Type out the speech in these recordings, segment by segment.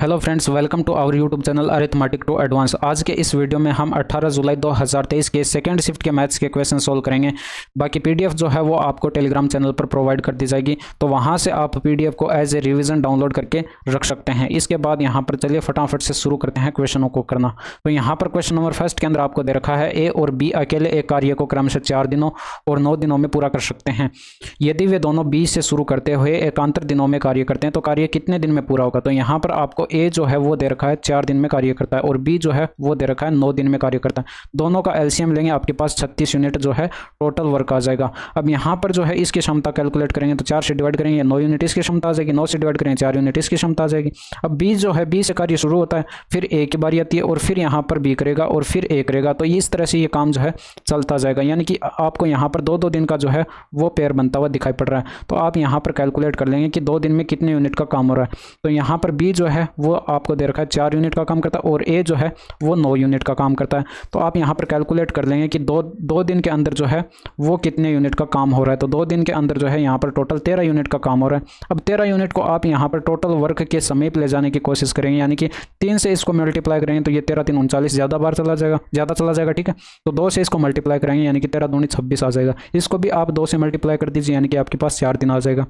Hello friends, welcome to our YouTube channel arithmetic to advance. आज के इस video में हम 18 जुलाई 2023 के सेकंड शिफ्ट के मैथ्स के क्वेश्चन सोल्व करेंगे। बाकी पीडीएफ जो है वो आपको टेलीग्राम चैनल पर प्रोवाइड कर दी जाएगी, तो वहां से आप पीडीएफ को एज ए रिवीजन डाउनलोड करके रख सकते हैं। इसके बाद यहाँ पर चलिए फटाफट से शुरू करते हैं क्वेश्चनों को करना। तो यहाँ पर क्वेश्चन नंबर फर्स्ट के अंदर आपको दे रखा है ए और बी अकेले एक कार्य को क्रमशः 4 दिनों और 9 दिनों में पूरा कर सकते हैं। यदि वे दोनों बी से शुरू करते हुए एकांतर दिनों में कार्य करते हैं तो कार्य कितने दिन में पूरा होगा। तो यहाँ पर आपको ए जो है वो दे रखा है 4 दिन में कार्य करता है और बी जो है वो दे रखा है 9 दिन में कार्य करता है। दोनों का एलसीएम लेंगे, आपके पास 36 यूनिट जो है टोटल वर्क आ जाएगा। अब यहाँ पर जो है इसकी क्षमता कैलकुलेट करेंगे तो 4 से डिवाइड करेंगे 9 यूनिट इसकी क्षमता आ जाएगी, 9 से डिवाइड करेंगे 4 यूनिट इसकी क्षमता आ जाएगी। अब बी जो है बी से कार्य शुरू होता है, फिर ए की बारी आती है और फिर यहाँ पर बी करेगा और फिर ए करेगा। तो इस तरह से ये काम जो है चलता जाएगा, यानी कि आपको यहाँ पर 2-2 दिन का जो है वो पेयर बनता हुआ दिखाई पड़ रहा है। तो आप यहाँ पर कैलकुलेट कर लेंगे कि 2 दिन में कितने यूनिट का काम हो रहा है। तो यहाँ पर बी जो है वो आपको दे रखा है 4 यूनिट का काम करता है और ए जो है वो 9 यूनिट का काम करता है। तो आप यहाँ पर कैलकुलेट कर लेंगे कि दो दिन के अंदर जो है वो कितने यूनिट का काम हो रहा है। तो 2 दिन के अंदर जो है यहाँ पर टोटल 13 यूनिट का काम हो रहा है। अब 13 यूनिट को आप यहाँ पर टोटल वर्क के समीप ले जाने की कोशिश करेंगे, यानी कि 3 से इसको मल्टीप्लाई करेंगे तो ये 13 3 39 ज़्यादा बार चला जाएगा, ठीक है। तो 2 से इसको मल्टीप्लाई करेंगे यानी कि 13 दूनी 26 आ जाएगा। इसको भी आप 2 से मल्टीप्लाई कर दीजिए यानी कि आपके पास 4 दिन आ जाएगा।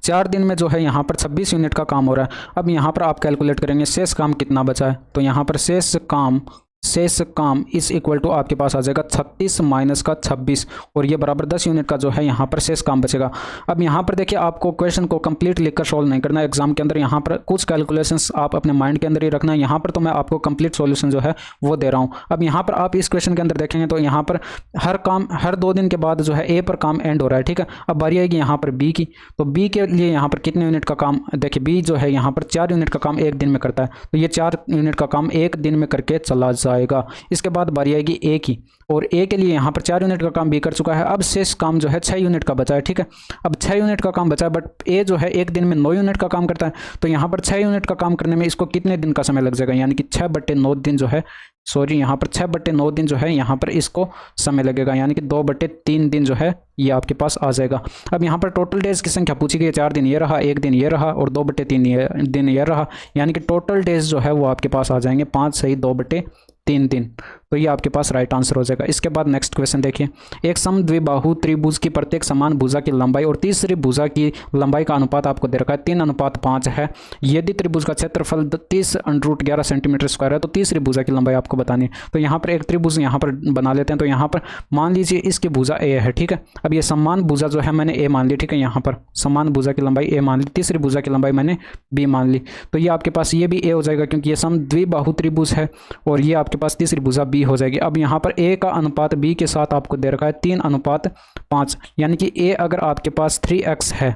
4 दिन में जो है यहाँ पर 26 यूनिट का काम हो रहा है। अब यहाँ पर आप कैलकुलेट करेंगे शेष काम कितना बचा है। तो यहाँ पर शेष काम इस इक्वल टू आपके पास आ जाएगा 36 माइनस का 26 और ये बराबर 10 यूनिट का जो है यहाँ पर शेष काम बचेगा। अब यहाँ पर देखिए आपको क्वेश्चन को कंप्लीट लिखकर सॉल्व नहीं करना है एग्जाम के अंदर। यहाँ पर कुछ कैलकुलेशंस आप अपने माइंड के अंदर ही रखना है। यहाँ पर तो मैं आपको कंप्लीट सॉल्यूशन जो है वो दे रहा हूँ। अब यहाँ पर आप इस क्वेश्चन के अंदर देखेंगे तो यहाँ पर हर 2 दिन के बाद जो है ए पर काम एंड हो रहा है, ठीक है। अब बारी आएगी यहाँ पर बी की, तो बी के लिए यहाँ पर कितने यूनिट का काम, देखिए बी जो है यहाँ पर 4 यूनिट का काम 1 दिन में करता है, तो ये 4 यूनिट का काम 1 दिन में करके चला जाएगा। इसके बाद बारी आएगी ए की और ए के लिए यहाँ पर 4 यूनिट का काम बी कर चुका है। अब शेष काम जो है 6 यूनिट का बचा है, ठीक है। अब 6 यूनिट का काम बचा है, बट ए जो है 1 दिन में 9 यूनिट का काम करता है। तो यहाँ पर 6 यूनिट का काम करने में इसको कितने दिन का समय लग जाएगा, यानी कि 6/9 दिन जो है, सॉरी यहाँ पर 6/9 दिन जो है यहाँ पर इसको समय लगेगा, यानी कि 2/3 दिन जो है ये आपके पास आ जाएगा। अब यहाँ पर टोटल डेज की संख्या पूछी गई है, 4 दिन ये रहा, 1 दिन ये रहा और 2/3 दिन ये रहा, यानी कि टोटल डेज जो है वो आपके पास आ जाएंगे 5 सही 2/3 दिन। तो ये आपके पास राइट आंसर हो जाएगा। इसके बाद नेक्स्ट क्वेश्चन देखिए, एक समद्विबाहु त्रिभुज की प्रत्येक समान भुजा की लंबाई और तीसरी भुजा की लंबाई का अनुपात आपको दे रखा है 3:5 है। यदि त्रिभुज का क्षेत्रफल 30√11 सेंटीमीटर स्क्वायर है तो तीसरी भुजा की लंबाई आपको बतानी है। तो यहाँ पर एक त्रिभुज यहाँ पर बना लेते हैं। तो यहाँ पर मान लीजिए इसकी भुजा ए है, ठीक है। अब ये समान भुजा जो है मैंने ए मान ली, ठीक है। यहाँ पर समान भुजा की लंबाई ए मान ली, तीसरी भुजा की लंबाई मैंने बी मान ली। तो ये आपके पास ये भी ए हो जाएगा क्योंकि ये समद्विबाहु त्रिभुज है और ये आपके पास तीसरी भुजा बी हो जाएगी। अब यहाँ पर ए का अनुपात बी के साथ आपको दे रखा है 3:5, यानी कि ए अगर आपके पास 3x है,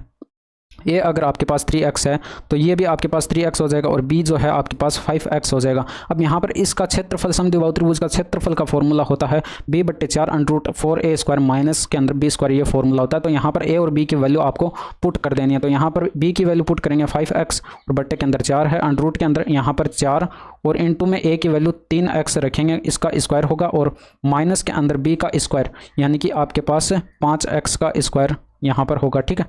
ए अगर आपके पास 3x है तो ये भी आपके पास 3x हो जाएगा और b जो है आपके पास 5x हो जाएगा। अब यहाँ पर इसका क्षेत्रफल समद्विबाहु त्रिभुज का क्षेत्रफल का फॉर्मूला होता है b/4√4a² माइनस के अंदर b², ये फॉर्मूला होता है। तो यहाँ पर a और b की वैल्यू आपको पुट कर देनी है। तो यहाँ पर b की वैल्यू पुट करेंगे 5x और बट्टे के अंदर 4 है, अंडरूट के अंदर यहाँ पर 4 और इनटू में a की वैल्यू 3x रखेंगे, इसका स्क्वायर होगा और माइनस के अंदर b का स्क्वायर, यानी कि आपके पास 5x का स्क्वायर यहाँ पर होगा, ठीक है।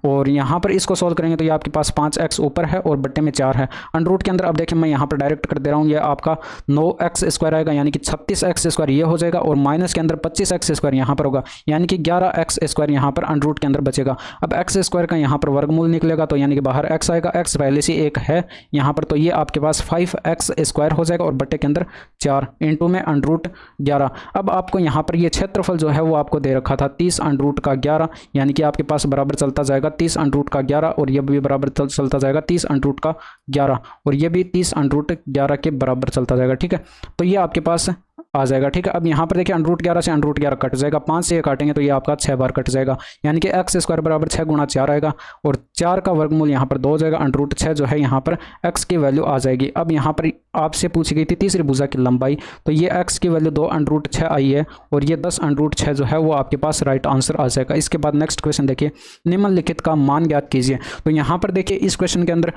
और यहाँ पर इसको सॉल्व करेंगे तो ये आपके पास 5x ऊपर है और बट्टे में 4 है। अंडरूट के अंदर अब देखिए मैं यहाँ पर डायरेक्ट कर दे रहा हूँ, ये आपका 9x² आएगा, यानी कि 36x² ये हो जाएगा और माइनस के अंदर 25x² यहाँ पर होगा, यानी कि 11x² यहाँ पर अंडरूट के अंदर बचेगा। अब x² का यहाँ पर वर्गमूल निकलेगा तो यानी कि बाहर x आएगा, x पहले से 1 है यहाँ पर, तो ये आपके पास 5x² हो जाएगा और बट्टे के अंदर 4 इंटू में √11। अब आपको यहाँ पर ये क्षेत्रफल जो है वो आपको दे रखा था 30√11, यानी कि आपके पास बराबर चलता जाएगा 30√11 और ये भी बराबर चलता जाएगा 30√11 और ये भी 30√11 के बराबर चलता जाएगा, ठीक है। तो ये आपके पास आ जाएगा, ठीक है। अब यहाँ पर देखिए √11 से √11 कट जाएगा, 5 से ये काटेंगे तो ये आपका 6 बार कट जाएगा, यानी कि x² बराबर 6 × 4 आएगा और 4 का वर्गमूल यहाँ पर 2 हो जाएगा, √6 जो है यहाँ पर x की वैल्यू आ जाएगी। अब यहाँ पर आपसे पूछी गई थी तीसरी भुजा की लंबाई, तो ये x की वैल्यू 2 √6 आई है और ये 10 √6 जो है वो आपके पास राइट आंसर आ जाएगा। इसके बाद नेक्स्ट क्वेश्चन देखिए, निम्नलिखित का मान ज्ञात कीजिए। तो यहाँ पर देखिए इस क्वेश्चन के अंदर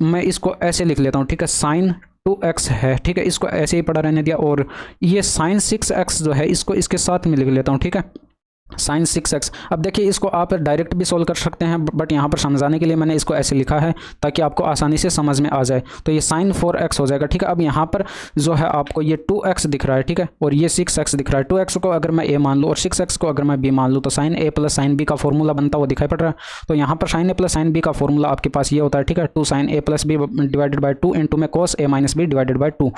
मैं इसको ऐसे लिख लेता हूँ, ठीक है। sin 2x है, ठीक है, इसको ऐसे ही पड़ा रहने दिया और ये sin 6x जो है इसको इसके साथ में लिख लेता हूँ, ठीक है। Sign 6x। अब देखिए इसको आप डायरेक्ट भी सोल्व कर सकते हैं, बट यहाँ पर समझाने के लिए मैंने इसको ऐसे लिखा है ताकि आपको आसानी से समझ में आ जाए। तो ये साइन 4x हो जाएगा, ठीक है। अब यहाँ पर जो है आपको ये 2x दिख रहा है, ठीक है, और ये 6x दिख रहा है। 2x को अगर मैं a मान लूँ और 6x को अगर मैं b मान लूँ तो sine a plus sine b का फॉर्मूला बनता हुआ दिखाई पड़ रहा है। तो यहाँ पर sine a plus sine b का फॉर्मूला आपके पास ये होता है, ठीक है, 2 sine a plus B divided by 2 into में cos a minus B divided by 2।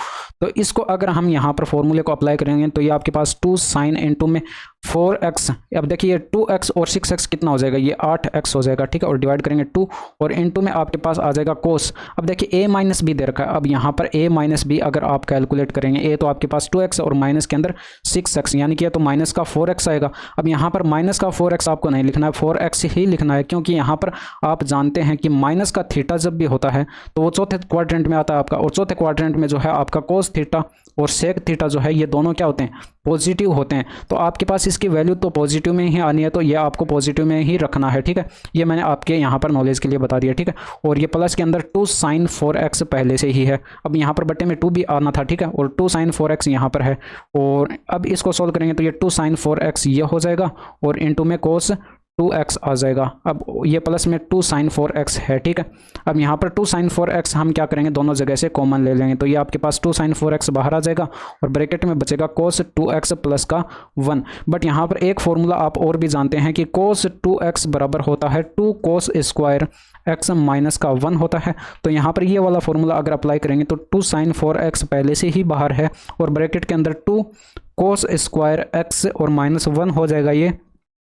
तो इसको अगर हम यहाँ पर फॉर्मूले को अप्लाई करेंगे तो ये आपके पास 2 साइन इंटू में 4x। अब देखिए 2x और 6x कितना हो जाएगा, ये 8x हो जाएगा, ठीक है, और डिवाइड करेंगे 2 और इनटू में आपके पास आ जाएगा कोस। अब देखिए a माइनस बी दे रखा है। अब यहाँ पर a माइनस बी अगर आप कैलकुलेट करेंगे, a तो आपके पास 2x और माइनस के अंदर 6x, यानी कि तो माइनस का 4x आएगा। अब यहाँ पर माइनस का 4x आपको नहीं लिखना है, 4x ही लिखना है, क्योंकि यहाँ पर आप जानते हैं कि माइनस का थीटा जब भी होता है तो वो चौथे क्वाड्रेंट में आता है आपका, और चौथे क्वाड्रेंट में जो है आपका कोस थीटा और सेक थीटा जो है ये दोनों क्या होते हैं, पॉजिटिव होते हैं। तो आपके पास इसकी वैल्यू तो पॉजिटिव में ही आनी है, तो ये आपको पॉजिटिव में ही रखना है, ठीक है। ये मैंने आपके यहाँ पर नॉलेज के लिए बता दिया, ठीक है। और ये प्लस के अंदर 2 साइन 4x पहले से ही है। अब यहाँ पर बट्टे में 2 भी आना था, ठीक है, और 2 साइन 4x यहाँ पर है। और अब इसको सोल्व करेंगे तो ये 2 साइन 4x ये हो जाएगा और इनटू में कोस 2x आ जाएगा। अब ये प्लस में 2 साइन 4x है, ठीक है। अब यहाँ पर 2 साइन 4x हम क्या करेंगे, दोनों जगह से कॉमन ले लेंगे, तो ये आपके पास 2 साइन 4x बाहर आ जाएगा और ब्रैकेट में बचेगा कोस 2x प्लस का 1। बट यहाँ पर एक फॉर्मूला आप और भी जानते हैं कि कोस 2x बराबर होता है 2 कोस स्क्वायर x माइनस का 1 होता है। तो यहाँ पर ये वाला फॉर्मूला अगर अप्लाई करेंगे तो 2 साइन 4x पहले से ही बाहर है और ब्रैकेट के अंदर 2 कोस स्क्वायर x और माइनस 1 हो जाएगा ये,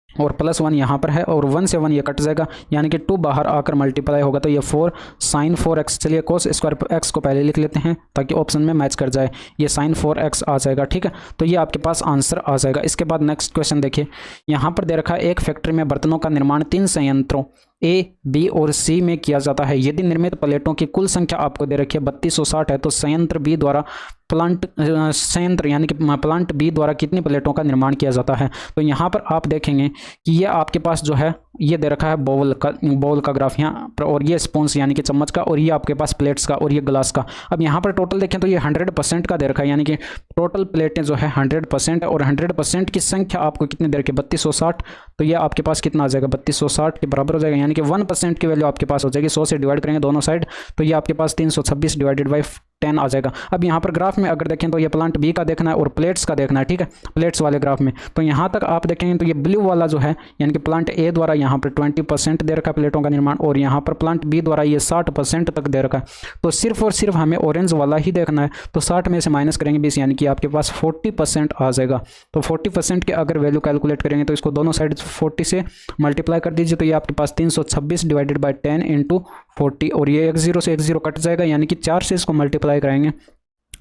और प्लस 1 यहाँ पर है और 1 से 1 ये कट जाएगा, यानी कि 2 बाहर आकर मल्टीप्लाई होगा तो ये 4 साइन 4x। चलिए कोस स्क्वायर x को पहले लिख लेते हैं ताकि ऑप्शन में मैच कर जाए, ये साइन 4x आ जाएगा, ठीक है। तो ये आपके पास आंसर आ जाएगा। इसके बाद नेक्स्ट क्वेश्चन देखिए, यहाँ पर दे रखा है एक फैक्ट्री में बर्तनों का निर्माण 3 संयंत्रों A, B और C में किया जाता है। यदि निर्मित प्लेटों की कुल संख्या आपको दे रखी है 3260 है, तो संयंत्र B द्वारा संयंत्र यानी कि प्लांट बी द्वारा कितनी प्लेटों का निर्माण किया जाता है। तो यहाँ पर आप देखेंगे कि ये आपके पास जो है ये दे रखा है बोल का ग्राफ यहाँ पर, और ये स्पूंस यानी कि चम्मच का, और ये आपके पास प्लेट्स का और ये ग्लास का। अब यहाँ पर टोटल देखें तो ये 100% का दे रखा है, यानी कि टोटल प्लेटें जो है 100% है, और 100% की संख्या आपको कितनी दे रखी है 3260। तो ये आपके पास कितना आ जाएगा 3260 के बराबर हो जाएगा, यानी कि 1% की वैल्यू आपके पास हो जाएगी। 100 से डिवाइड करेंगे दोनों साइड तो ये आपके पास 326 डिवाइडेड बाई 10 आ जाएगा। अब यहाँ पर ग्राफ में अगर देखें तो ये प्लांट बी का देखना है और प्लेट्स का देखना है, ठीक है, प्लेट्स वाले ग्राफ में। तो यहाँ तक आप देखेंगे तो ये ब्लू वाला जो है यानी कि प्लांट ए द्वारा यहाँ पर 20% दे रखा है प्लेटों का निर्माण, और यहाँ पर प्लांट बी द्वारा ये 60% तक दे रखा है। तो सिर्फ और सिर्फ हमें ऑरेंज वाला ही देखना है, तो 60 में से माइनस करेंगे 20, यानी कि आपके पास 40% आ जाएगा। तो 40% के अगर वैल्यू कैलकुलेट करेंगे तो इसको दोनों साइड 40 से मल्टीप्लाई कर दीजिए, तो ये आपके पास 326 डिवाइडेड बाई 10 इंटू 40, और ये 10 से 10 कट जाएगा, यानी कि 4 से इसको मल्टीप्लाई कराएंगे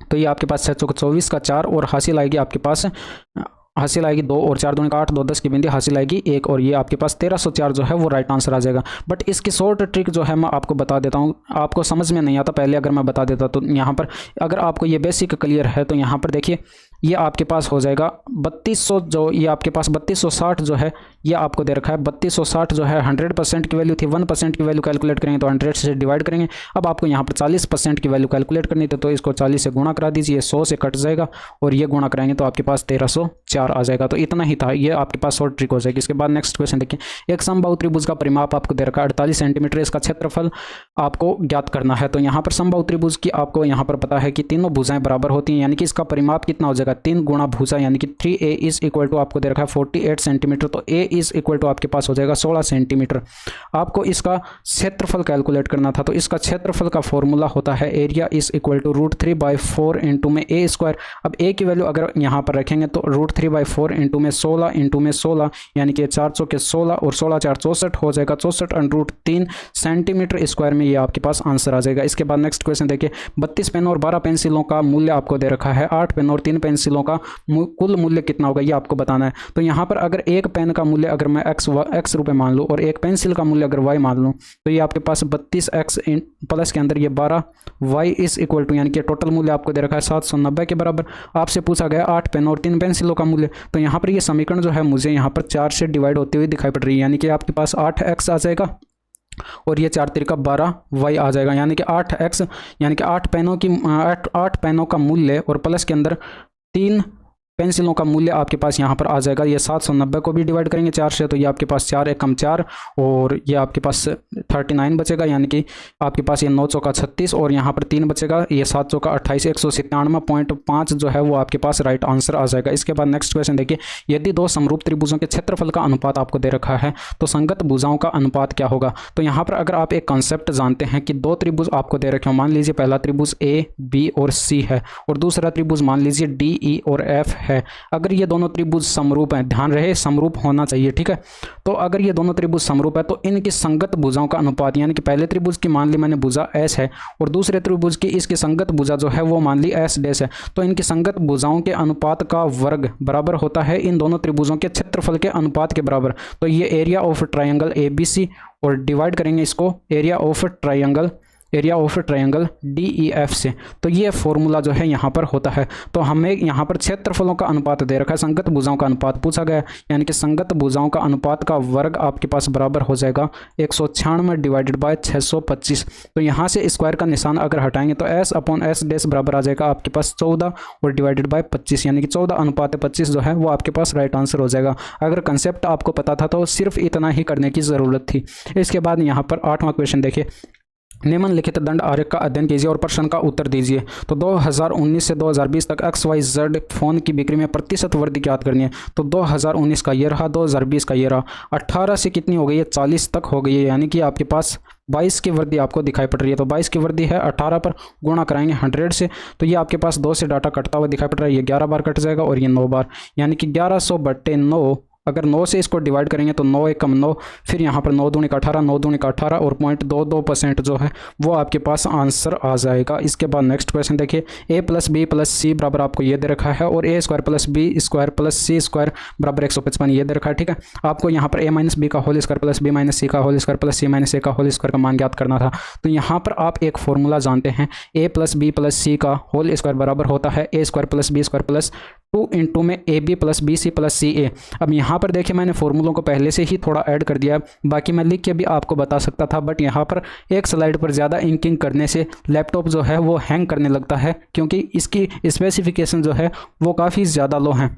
तो ये आपके पास 624 का 4, और हासिल आएगी आपके पास हासिल आएगी 2 और 4 दूनी का 8, 2 10 की बिंदी हासिल आएगी 1, और ये आपके पास 1304 जो है वो राइट आंसर आ जाएगा। बट इसकी शॉर्ट ट्रिक जो है मैं आपको बता देता हूँ, आपको समझ में नहीं आता पहले अगर मैं बता देता तो यहाँ पर अगर आपको ये बेसिक क्लियर है तो यहाँ पर देखिए ये आपके पास हो जाएगा 3200, जो ये आपके पास 3260 जो है ये आपको दे रखा है 3260 जो है 100% की वैल्यू थी। 1% की वैल्यू कैलकुलेट करेंगे तो 100 से डिवाइड करेंगे। अब आपको यहाँ पर 40% की वैल्यू कैलकुलेट करनी थी, तो इसको 40 से गुणा करा दीजिए, 100 से कट जाएगा और ये गुणा कराएंगे तो आपके पास 1304 आ जाएगा। तो इतना ही था, ये आपके पास शॉर्ट ट्रिक हो जाएगी। इसके बाद नेक्स्ट क्वेश्चन देखिए, एक समबाहु त्रिभुज का परिमाप आपको दे रखा है 48 सेंटीमीटर, इसका क्षेत्रफल आपको ज्ञात करना है। तो यहाँ पर समबाहु त्रिभुज की आपको यहाँ पर पता है कि तीनों भुजाएं बराबर होती हैं, यानी कि इसका परिमाप कितना हो जाएगा 3 गुणा भुजा, यानी कि 3a इज इक्वल टू आपको दे रखा है 48 सेंटीमीटर, तो a इज इक्वल टू आपके पास हो जाएगा 16 सेंटीमीटर। आपको इसका क्षेत्रफल कैलकुलेट करना था, तो इसका क्षेत्रफल का फॉर्मूला होता है area is equal to √3/4 into में a स्क्वायर। अब a की वैल्यू अगर यहाँ पर रखेंगे तो √3/4 इंटू में 16 इंटू में 16, यानी कि 400 के 16 और 16 4 64 हो जाएगा, 64√3 सेंटीमीटर स्क्वायर में ये आपके पास आंसर आ जाएगा। इसके बाद नेक्स्ट क्वेश्चन देखिए, 32 पेन और 12 पेंसिलों का मूल्य आपको दे रखा है, 8 पेन और 3 पेंसिलों का कुल मूल्य कितना होगा ये आपको बताना है। तो यहाँ पर अगर एक पेन का मूल्य अगर मैं x रुपये मान लूँ और एक पेंसिल का मूल्य अगर y मान लूँ, तो ये आपके पास 32x प्लस के अंदर ये 12y इज इक्वल टू, यानी कि टोटल मूल्य आपको दे रखा है 790 के बराबर। आपसे पूछा गया 8 पेन और 3 पेंसिलों का मूल्य, तो यहाँ पर ये समीकरण जो है मुझे यहाँ पर 4 से डिवाइड होते हुए दिखाई पड़ रही है, यानी कि आपके पास 8x आ जाएगा और ये 4 तिरका 12y आ जाएगा, यानी कि 8x यानी कि 8 पेनों का मूल्य और प्लस के अंदर 3 पेंसिलों का मूल्य आपके पास यहाँ पर आ जाएगा। ये 790 को भी डिवाइड करेंगे 4 से तो ये आपके पास 4 एकम 4 और ये आपके पास 39 बचेगा, यानी कि आपके पास ये 9 चौका 36 और यहाँ पर 3 बचेगा, ये 7 चौका 28, 197.5 जो है वो आपके पास राइट आंसर आ जाएगा। इसके बाद नेक्स्ट क्वेश्चन देखिए, यदि दो समरूप त्रिभुजों के क्षेत्रफल का अनुपात आपको दे रखा है तो संगत भुजाओं का अनुपात क्या होगा। तो यहाँ पर अगर आप एक कॉन्सेप्ट जानते हैं कि दो त्रिभुज आपको दे रखे हो, मान लीजिए पहला त्रिभुज ए बी और सी है और दूसरा त्रिभुज मान लीजिए डी ई और एफ है। अगर ये दोनों त्रिभुज समरूप हैं, ध्यान रहे समरूप होना चाहिए, ठीक है। तो अगर ये दोनों त्रिभुज समरूप है तो इनकी संगत भुजाओं का अनुपात, यानी कि पहले त्रिभुज की मान ली मैंने भुजा एस है और दूसरे त्रिभुज की इसकी संगत भुजा जो है वो मान ली एस डैश है, तो इनकी संगत भुजाओं के अनुपात का वर्ग बराबर होता है इन दोनों त्रिभुजों के क्षेत्रफल के अनुपात के बराबर। तो ये area of triangle A B C और डिवाइड करेंगे इसको area of triangle D E F से। तो ये फॉर्मूला जो है यहाँ पर होता है। तो हमें यहाँ पर क्षेत्रफलों का अनुपात दे रखा है, संगत भुजाओं का अनुपात पूछा गया, यानी कि संगत भुजाओं का अनुपात का वर्ग आपके पास बराबर हो जाएगा 196 डिवाइडेड बाय 625। तो यहाँ से स्क्वायर का निशान अगर हटाएंगे तो एस अपॉन एस डैश बराबर आ जाएगा आपके पास 14 और डिवाइडेड बाय 25, यानी कि 14:25 जो है वो आपके पास राइट आंसर हो जाएगा। अगर कंसेप्ट आपको पता था तो सिर्फ इतना ही करने की ज़रूरत थी। इसके बाद यहाँ पर 8वां क्वेश्चन देखिए, निम्नलिखित दंड आरेख का अध्ययन कीजिए और प्रश्न का उत्तर दीजिए। तो 2019 से 2020 तक XYZ फोन की बिक्री में प्रतिशत वृद्धि ज्ञात करनी है। तो 2019 का ये रहा, 2020 का ये रहा, 18 से कितनी हो गई है 40 तक हो गई है, यानी कि आपके पास 22 की वृद्धि आपको दिखाई पड़ रही है। तो 22 की वृद्धि है, 18 पर गुणा कराएंगे 100 से, तो ये आपके पास 2 से डाटा कटता हुआ दिखाई पड़ रहा है, ये 11 बार कट जाएगा और ये 9 बार, यानी कि 1100/9। अगर 9 से इसको डिवाइड करेंगे तो 9 एकम 9, फिर यहाँ पर 9 दूनी का 18, 9 दूनी का 18 और 0.22% जो है वो आपके पास आंसर आ जाएगा। इसके बाद नेक्स्ट क्वेश्चन देखिए, a + b + c बराबर आपको ये दे रखा है और a² + b² + c² बराबर 155 ये दे रखा है, ठीक है। आपको यहाँ पर a - b का होल स्क्वायर + b - c का होल स्क्वायर + c - a का होल स्क्वायर का मान ज्ञात करना था। तो यहाँ पर आप एक फॉर्मूला जानते हैं, a + b + c का होल स्क्वायर बराबर होता है a² + b² + 2 इंटू में AB + BC + CA। अब यहाँ पर देखिए मैंने फॉर्मूलों को पहले से ही थोड़ा ऐड कर दिया, बाकी मैं लिख के भी आपको बता सकता था, बट यहाँ पर एक स्लाइड पर ज़्यादा इंकिंग करने से लैपटॉप जो है वो हैंग करने लगता है, क्योंकि इसकी स्पेसिफिकेशन जो है वो काफ़ी ज़्यादा लो हैं।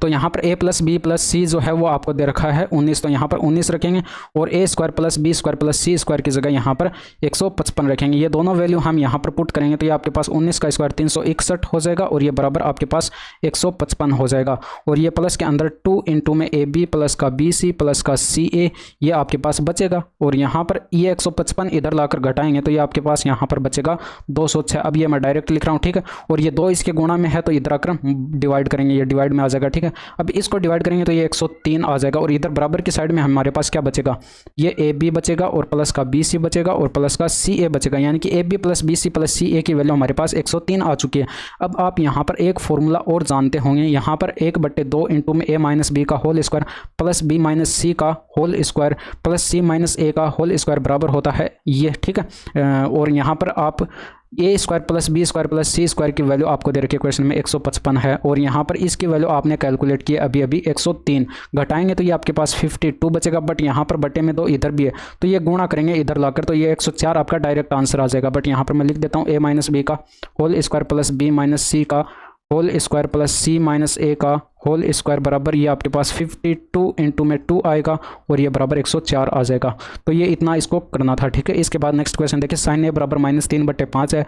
तो यहाँ पर a + b + c जो है वो आपको दे रखा है 19, तो यहाँ पर 19 रखेंगे और a² + b² + c² की जगह यहाँ पर 155 रखेंगे। ये दोनों वैल्यू हम यहाँ पर पुट करेंगे तो ये आपके पास 19 का स्क्वायर 361 हो जाएगा और ये बराबर आपके पास 155 हो जाएगा। और ये प्लस के अंदर 2 इंटू में AB + का BC + का CA ये आपके पास बचेगा और यहाँ पर ये 155 इधर लाकर घटाएंगे तो ये आपके पास यहाँ पर बचेगा 206। अब ये मैं डायरेक्ट लिख रहा हूँ, ठीक है। और ये 2 इसके गुणा में है तो इधर आकर डिवाइड करेंगे, ये डिवाइड में आ जाएगा, ठीक है। अब इसको डिवाइड करेंगे तो ये 103 आ जाएगा और इधर बराबर की साइड में हमारे पास क्या बचेगा, ये AB बचेगा और प्लस का BC बचेगा और प्लस का CA बचेगा, यानी कि AB + BC + CA की वैल्यू हमारे पास 103 आ चुकी है। अब आप यहाँ पर एक फॉर्मूला और जानते होंगे, यहाँ पर 1/2 इंटू में a - b का whole square plus b - c का whole square plus c - a का होल स्क्वायर बराबर होता है ये, ठीक है। और यहाँ पर आप a² + b² + c² की वैल्यू आपको दे रखी है क्वेश्चन में 155 है और यहाँ पर इसकी वैल्यू आपने कैलकुलेट की अभी 103, घटाएंगे तो ये आपके पास 52 बचेगा, बट यहाँ पर बटे में 2 इधर भी है तो ये गुणा करेंगे इधर लाकर तो ये 104 आपका डायरेक्ट आंसर आ जाएगा। बट यहाँ पर मैं लिख देता हूँ a - b का whole square plus b - c का whole square plus c - a का होल स्क्वायर बराबर ये आपके पास 52 इंटू में 2 आएगा और ये बराबर 104 आ जाएगा। तो ये इतना इसको करना था, ठीक है। इसके बाद नेक्स्ट क्वेश्चन देखिए, sin a बराबर -3/5 है,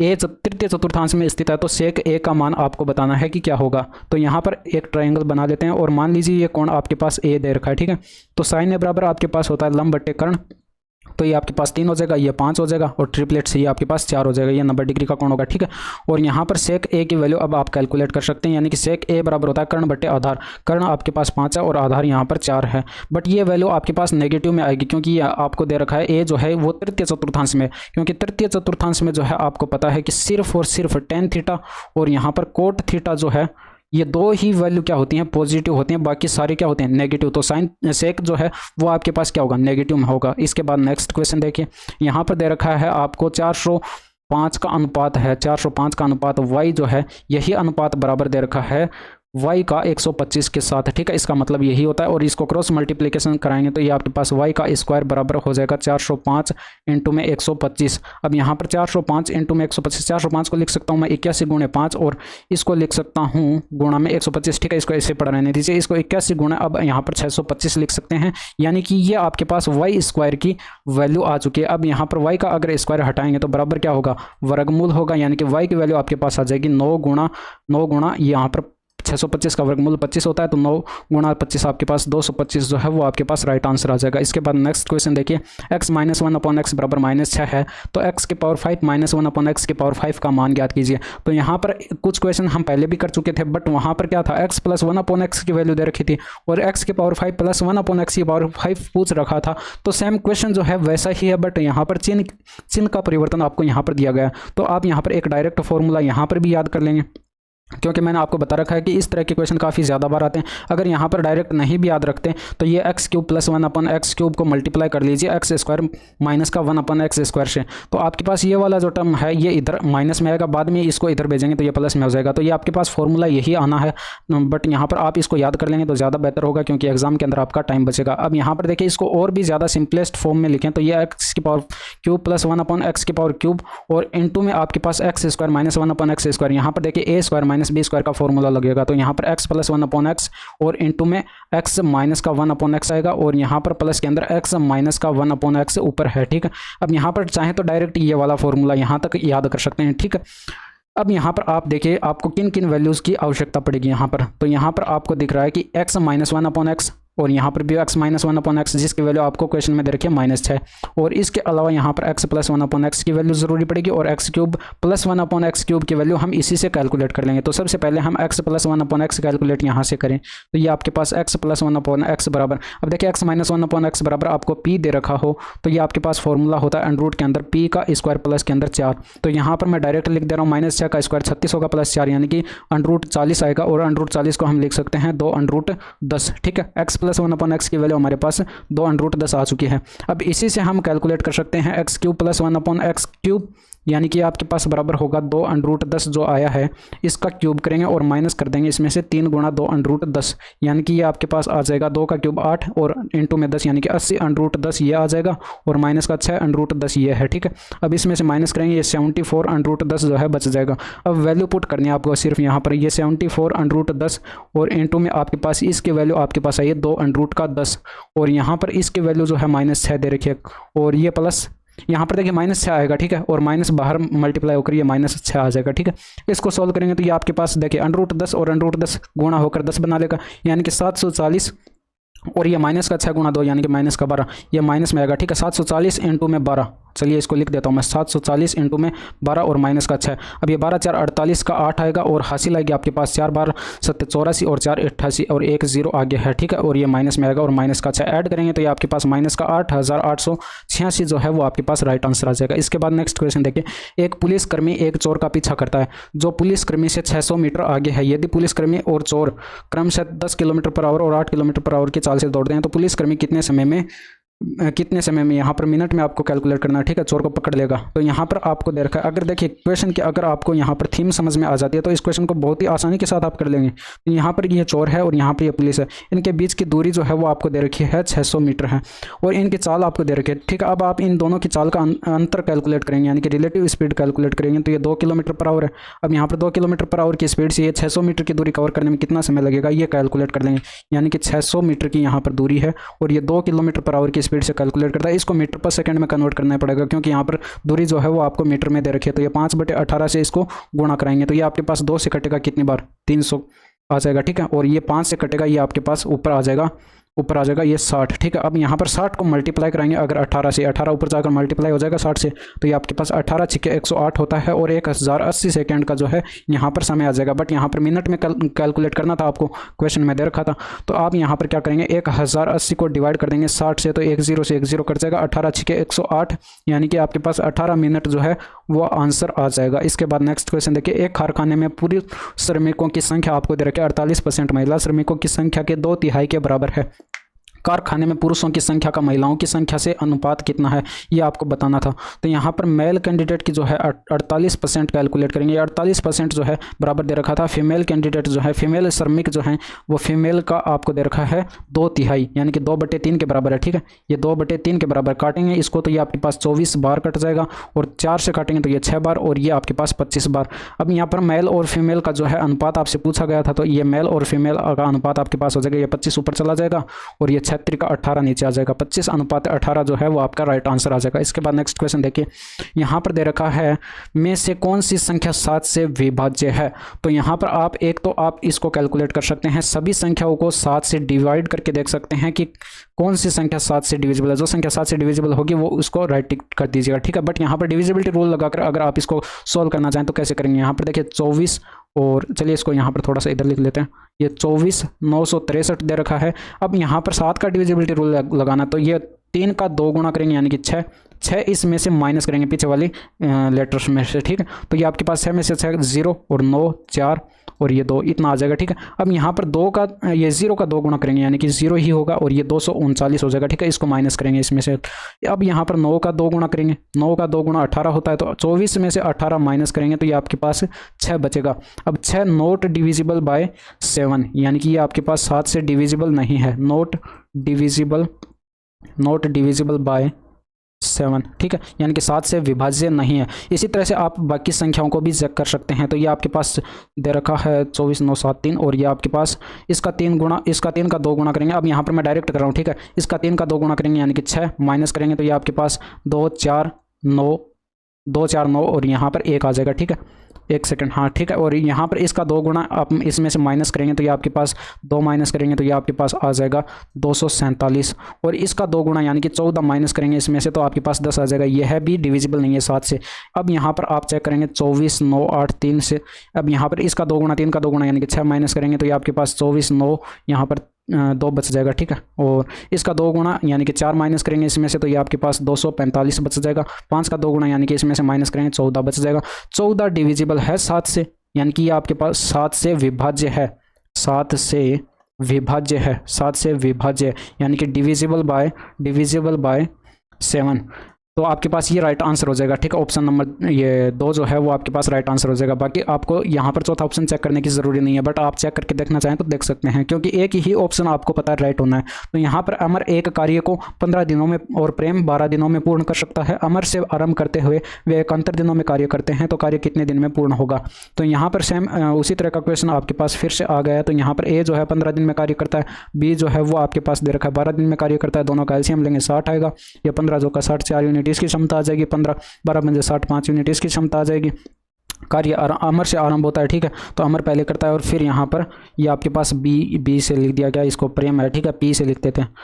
ए तृतीय चतुर्थांश में स्थित है तो सेक ए का मान आपको बताना है कि क्या होगा। तो यहाँ पर एक ट्रायंगल बना लेते हैं और मान लीजिए ये कोण आपके पास ए दे रखा है, ठीक है। तो sin a बराबर आपके पास होता है लंब बटे कर्ण, तो ये आपके पास 3 हो जाएगा, ये 5 हो जाएगा और ट्रिपलेट से ये आपके पास 4 हो जाएगा, ये 90 डिग्री का कोण होगा, ठीक है। और यहाँ पर सेक ए की वैल्यू अब आप कैलकुलेट कर सकते हैं, यानी कि सेक ए बराबर होता है कर्ण बटे आधार। कर्ण आपके पास 5 है और आधार यहाँ पर 4 है, बट ये वैल्यू आपके पास नेगेटिव में आएगी क्योंकि ये आपको दे रखा है ए जो है वो तृतीय चतुर्थांश में, क्योंकि तृतीय चतुर्थांश में जो है आपको पता है कि सिर्फ और सिर्फ tan थीटा और यहाँ पर कोट थीटा जो है ये 2 ही वैल्यू क्या होती हैं, पॉजिटिव होती हैं, बाकी सारे क्या होते हैं नेगेटिव। तो साइन सेक जो है वो आपके पास क्या होगा, नेगेटिव में होगा। इसके बाद नेक्स्ट क्वेश्चन देखिए, यहाँ पर दे रखा है आपको 405 का अनुपात है, 405 का अनुपात y जो है यही अनुपात बराबर दे रखा है y का 125 के साथ, ठीक है, इसका मतलब यही होता है। और इसको क्रॉस मल्टीप्लिकेशन कराएंगे तो ये आपके पास y का स्क्वायर बराबर हो जाएगा 405 इंटू में 125। अब यहाँ पर 405 इंटू में 125, 405 को लिख सकता हूँ मैं 81 गुणे 5 और इसको लिख सकता हूँ गुणा में 125, ठीक है, इसको ऐसे पढ़ रहने दीजिए। इसको 81 गुणा अब यहाँ पर 625 लिख सकते हैं, यानी कि ये आपके पास y स्क्वायर की वैल्यू आ चुकी है। अब यहाँ पर y का अगर स्क्वायर हटाएंगे तो बराबर क्या होगा, वर्गमूल होगा, यानी कि y की वैल्यू आपके पास आ जाएगी 9 गुणा यहाँ पर 625 का वर्गमूल 25 होता है, तो 9 गुणा 25 आपके पास 225 जो है वो आपके पास राइट आंसर आ जाएगा। इसके बाद नेक्स्ट क्वेश्चन देखिए, x माइनस 1/x बराबर -6 है, तो x की पावर 5 माइनस 1/x की पावर 5 का मान ज्ञात कीजिए। तो यहाँ पर कुछ क्वेश्चन हम पहले भी कर चुके थे, बट वहाँ पर क्या था, x प्लस 1/x की वैल्यू दे रखी थी और x की पावर 5 प्लस 1/x की पावर 5 पूछ रखा था। तो सेम क्वेश्चन जो है वैसा ही है, बट यहाँ पर चिन्ह का परिवर्तन आपको यहाँ पर दिया गया। तो आप यहाँ पर एक डायरेक्ट फॉर्मूला यहाँ पर भी याद कर लेंगे, क्योंकि मैंने आपको बता रखा है कि इस तरह के क्वेश्चन काफ़ी ज़्यादा बार आते हैं। अगर यहाँ पर डायरेक्ट नहीं भी याद रखते तो ये x³ प्लस 1/x³ को मल्टीप्लाई कर लीजिए x स्क्वायर माइनस का 1/x स्क्वायर से, तो आपके पास ये वाला जो टर्म है ये इधर माइनस में आएगा, बाद में इसको इधर भेजेंगे तो ये प्लस में हो जाएगा। तो ये आपके पास फॉर्मूला यही आना है, बट यहाँ पर आप इसको याद कर लेंगे तो ज़्यादा बेहतर होगा, क्योंकि एग्जाम के अंदर आपका टाइम बचेगा। अब यहाँ पर देखिए, इसको और भी ज़्यादा सिंपलेस्ट फॉर्म में लिखें तो ये x³ प्लस 1/x³ और इंटू में आपके पास x स्क्वायर माइनस 1/x²। यहाँ पर देखिए a square minus b square का फॉर्मूला लगेगा, तो यहाँ पर x प्लस 1/x और इंटू में x माइनस का 1/x आएगा और यहाँ पर प्लस के अंदर x माइनस का 1/x ऊपर है, ठीक है। अब यहाँ पर चाहे तो डायरेक्ट ये वाला फॉर्मूला यहाँ तक याद कर सकते हैं, ठीक है। अब यहाँ पर आप देखिए आपको किन किन वैल्यूज़ की आवश्यकता पड़ेगी यहाँ पर। तो यहाँ पर आपको दिख रहा है कि x माइनस 1/x और यहाँ पर भी x माइनस 1/x, जिसकी वैल्यू आपको क्वेश्चन में दे रखी है -6। और इसके अलावा यहाँ पर x प्लस 1/x की वैल्यू ज़रूरी पड़ेगी और x³ प्लस 1/x³ की वैल्यू हम इसी से कैलकुलेट कर लेंगे। तो सबसे पहले हम x प्लस 1/x कैलकुलेट यहाँ से करें, तो ये आपके पास x प्लस 1/x बराबर, अब देखिए x माइनस 1/x बराबर आपको p दे रखा हो तो ये आपके पास फॉर्मूला होता है अंडर रूट के अंदर p का स्क्वायर प्लस के अंदर 4। तो यहाँ पर मैं डायरेक्ट लिख दे रहा हूँ, -6 का स्क्वायर 36 होगा प्लस 4 यानी कि अंडर रूट 40 आएगा, और अंडर रूट 40 को हम लिख सकते हैं 2 अंडर रूट 10, ठीक है। x प्लस 1/x की वैल्यू हमारे पास 2 अंडर रूट 10 आ चुकी है। अब इसी से हम कैलकुलेट कर सकते हैं x³ प्लस 1/x³, यानी कि आपके पास बराबर होगा 2 अंडर रूट 10 जो आया है इसका क्यूब करेंगे और माइनस कर देंगे इसमें से 3 गुणा 2 अंडर रूट 10, यानी कि ये आपके पास आ जाएगा 2 का क्यूब 8 और इंटू में 10 यानी कि 80 अंडर रूट 10 ये आ जाएगा और माइनस का 6 अंडर रूट 10 ये है, ठीक है। अब इसमें से माइनस करेंगे, ये 74 अंडर रूट 10 जो है बच जाएगा। अब वैल्यू पुट करनी है आपको सिर्फ यहाँ पर, ये 74 अंडर रूट 10 और इंटू में आपके पास इसकी वैल्यू आपके पास आई है 2 अंडर रूट का 10 और यहाँ पर इसकी वैल्यू जो है -6 दे रखी है और ये प्लस यहाँ पर देखिए -6 आएगा, ठीक है, और माइनस बाहर मल्टीप्लाई होकर ये -6 आ जाएगा, ठीक है। इसको सॉल्व करेंगे तो ये आपके पास देखिए अंडर रूट 10 और अंडर रूट 10 गुणा होकर 10 बना लेगा, यानी कि 740 और ये माइनस का 6 गुणा 2 यानी कि माइनस का 12, ये माइनस में आएगा, ठीक है। 740 इंटू में 12, चलिए इसको लिख देता हूँ मैं, 740 इंटू में 12 और माइनस का 6। अब ये 12 4 48 का 8 आएगा और हासिल आएगी आपके पास 4 बार 7 84 और 4 88 और 1 0 आगे है, ठीक है, और ये माइनस में आएगा और माइनस का 6 ऐड करेंगे तो ये आपके पास माइनस का 8886 जो है वो आपके पास राइट आंसर आ जाएगा। इसके बाद नेक्स्ट क्वेश्चन देखिए, एक पुलिसकर्मी एक चोर का पीछा करता है जो पुलिसकर्मी से 600 मीटर आगे है। यदि पुलिसकर्मी और चोर क्रमशः 10 किलोमीटर पर आवर और 8 किलोमीटर पर आवर की चाल से दौड़ते हैं तो पुलिसकर्मी कितने समय में यहाँ पर मिनट में आपको कैलकुलेट करना है, ठीक है, चोर को पकड़ लेगा। तो यहाँ पर आपको दे रखा है, अगर देखिए क्वेश्चन की अगर आपको यहाँ पर थीम समझ में आ जाती है तो इस क्वेश्चन को बहुत ही आसानी के साथ आप कर लेंगे। तो यहाँ पर ये चोर है और यहाँ पर ये पुलिस है, इनके बीच की दूरी जो है वो आपको दे रखी है 600 मीटर है और इनकी चाल आपको दे रखी है, ठीक है। अब आप इन दोनों की चाल का अंतर कैलकुलेट करेंगे, यानी कि रिलेटिव स्पीड कैलकुलेट करेंगे, तो ये 2 किलोमीटर पर आवर है। अब यहाँ पर 2 किलोमीटर पर आवर की स्पीड से ये 600 मीटर की दूरी कवर करने में कितना समय लगेगा ये कैलकुलेट कर लेंगे, यानी कि 600 मीटर की यहाँ पर दूरी है और ये 2 किलोमीटर पर आवर की स्पीड से कैलकुलेट करता है। इसको मीटर पर सेकंड में कन्वर्ट करना पड़ेगा क्योंकि यहाँ पर दूरी जो है वो आपको मीटर में दे रखी है। तो ये 5/18 से इसको गुणा कराएंगे तो ये आपके पास 2 से कटेगा कितनी बार, 300 आ जाएगा, ठीक है, और ये 5 से कटेगा ये आपके पास ऊपर आ जाएगा ये 60, ठीक है। अब यहाँ पर 60 को मल्टीप्लाई कराएंगे, अगर 18 से 18 ऊपर जाकर मल्टीप्लाई हो जाएगा 60 से, तो ये आपके पास 18 × 108 होता है और 1080 सेकेंड का जो है यहाँ पर समय आ जाएगा। बट यहाँ पर मिनट में कैलकुलेट करना था, आपको क्वेश्चन में दे रखा था। तो आप यहाँ पर क्या करेंगे, 1080 को डिवाइड कर देंगे 60 से, तो 10 से 10 कट जाएगा, 18 × 108 यानी कि आपके पास 18 मिनट जो है वो आंसर आ जाएगा। इसके बाद नेक्स्ट क्वेश्चन देखिए, एक कारखाने में पूरी श्रमिकों की संख्या आपको दे रखी है 48%, महिला श्रमिकों की संख्या के 2/3 के बराबर है। कारखाने में पुरुषों की संख्या का महिलाओं की संख्या से अनुपात कितना है, ये आपको बताना था। तो यहाँ पर मेल कैंडिडेट की जो है 48% कैलकुलेट करेंगे। 48% जो है बराबर दे रखा था फीमेल कैंडिडेट जो है, फीमेल श्रमिक जो है वो फीमेल का आपको दे रखा है 2/3 यानी कि 2/3 के बराबर है। ठीक है, ये 2/3 के बराबर काटेंगे इसको तो ये आपके पास 24 बार कट जाएगा, और 4 से काटेंगे तो ये 6 बार, और ये आपके पास 25 बार। अब यहाँ पर मेल और फीमेल का जो है अनुपात आपसे पूछा गया था, तो ये मेल और फीमेल का अनुपात आपके पास हो जाएगा, ये 25 ऊपर चला जाएगा और ये 36 का 18 नीचे आ जाएगा। 25:18 जो है वो आपका राइट आंसर आ जाएगा। इसके बाद नेक्स्ट क्वेश्चन देखिए, यहाँ पर दे रखा है में से कौन सी संख्या 7 से विभाज्य है। तो यहाँ पर आप एक तो आप इसको कैलकुलेट कर सकते हैं, सभी संख्याओं को 7 से डिवाइड करके देख सकते हैं कि कौन सी संख्या 7 से डिविजिबल है। जो संख्या 7 से डिविजिबल होगी वो उसको राइट टिक कर दीजिएगा। ठीक है, बट यहाँ पर डिविजिबिलिटी रूल लगाकर अगर आप इसको सॉल्व करना चाहें तो कैसे करेंगे। यहाँ पर देखिए 24, और चलिए इसको यहाँ पर थोड़ा सा इधर लिख लेते हैं, ये 24,963 दे रखा है। अब यहाँ पर 7 का डिविजिबिलिटी रूल लगाना, तो ये 3 का 2 गुना करेंगे यानी कि 6 इसमें से माइनस करेंगे पीछे वाली लेटर्स में से। ठीक है, तो ये आपके पास 6 में से 6 0 और 9 4 और ये 2 इतना आ जाएगा। ठीक है, अब यहाँ पर 2 का ये 0 का 2 गुना करेंगे यानी कि 0 ही होगा, और ये 239 हो जाएगा। ठीक है, इसको माइनस करेंगे इसमें से। अब यहाँ पर 9 का 2 गुना करेंगे, 9 का 2 गुना 18 होता है, तो 24 में से 18 माइनस करेंगे तो ये आपके पास 6 बचेगा। अब 6 नॉट डिविजिबल बाय 7 यानी कि ये आपके पास 7 से डिविजिबल नहीं है, नॉट डिविजिबल बाय 7। ठीक है, यानी कि 7 से विभाज्य नहीं है। इसी तरह से आप बाकी संख्याओं को भी चेक कर सकते हैं। तो ये आपके पास दे रखा है 24,973, और ये आपके पास इसका 3 का 2 गुना करेंगे। अब यहाँ पर मैं डायरेक्ट कर रहा हूँ। ठीक है, इसका 3 का 2 गुना करेंगे यानी कि 6 माइनस करेंगे तो ये आपके पास 2 4 9 और यहाँ पर 1 आ जाएगा। ठीक है, एक सेकंड, हाँ ठीक है, और यहाँ पर इसका 2 गुना आप इसमें से माइनस करेंगे तो ये आपके पास 2 माइनस करेंगे तो ये आपके पास आ जाएगा 247, और इसका 2 गुना यानी कि 14 माइनस करेंगे इसमें से तो आपके पास 10 आ जाएगा। यह है भी डिविजिबल नहीं है 7 से। अब यहाँ पर आप चेक करेंगे 24 9 8 3 से। अब यहाँ पर इसका 2 गुना 3 का 2 गुना यानी कि 6 माइनस करेंगे तो ये आपके पास 24 9 यहाँ पर 2 बच जाएगा। ठीक है, और इसका 2 गुना यानी कि 4 माइनस करेंगे इसमें से तो ये आपके पास 245 बच जाएगा। 5 का 2 गुना यानी कि इसमें से माइनस करेंगे 14 बच जाएगा। 14 डिविजिबल है 7 से, यानी कि ये आपके पास 7 से विभाज्य है, 7 से विभाज्य यानी कि डिविजिबल बाय 7। तो आपके पास ये राइट आंसर हो जाएगा। ठीक है, ऑप्शन नंबर ये 2 जो है वो आपके पास राइट आंसर हो जाएगा। बाकी आपको यहाँ पर चौथा ऑप्शन चेक करने की ज़रूरी नहीं है, बट आप चेक करके देखना चाहें तो देख सकते हैं, क्योंकि एक ही ऑप्शन आपको पता है राइट होना है। तो यहाँ पर अमर एक कार्य को 15 दिनों में और प्रेम 12 दिनों में पूर्ण कर सकता है। अमर से आरंभ करते हुए वे 71 दिनों में कार्य करते हैं, तो कार्य कितने दिन में पूर्ण होगा। तो यहाँ पर सेम उसी तरह का क्वेश्चन आपके पास फिर से आ गया है। तो यहाँ पर ए जो है 15 दिन में कार्य करता है, बी जो है वो आपके पास दे रखा है 12 दिन में कार्य करता है। दोनों का एलसीएम लेंगे 60 आएगा, या 15 जो का 60 4 यूनिट इसकी क्षमता आ जाएगी, 15 12 बजे 60 5 यूनिट इसकी क्षमता आ जाएगी। कार्य अमर से आरंभ होता है। ठीक है, तो अमर पहले करता है, और फिर यहाँ पर ये आपके पास बी से लिख दिया गया, इसको प्रेम है। ठीक है, पी से लिख देते हैं।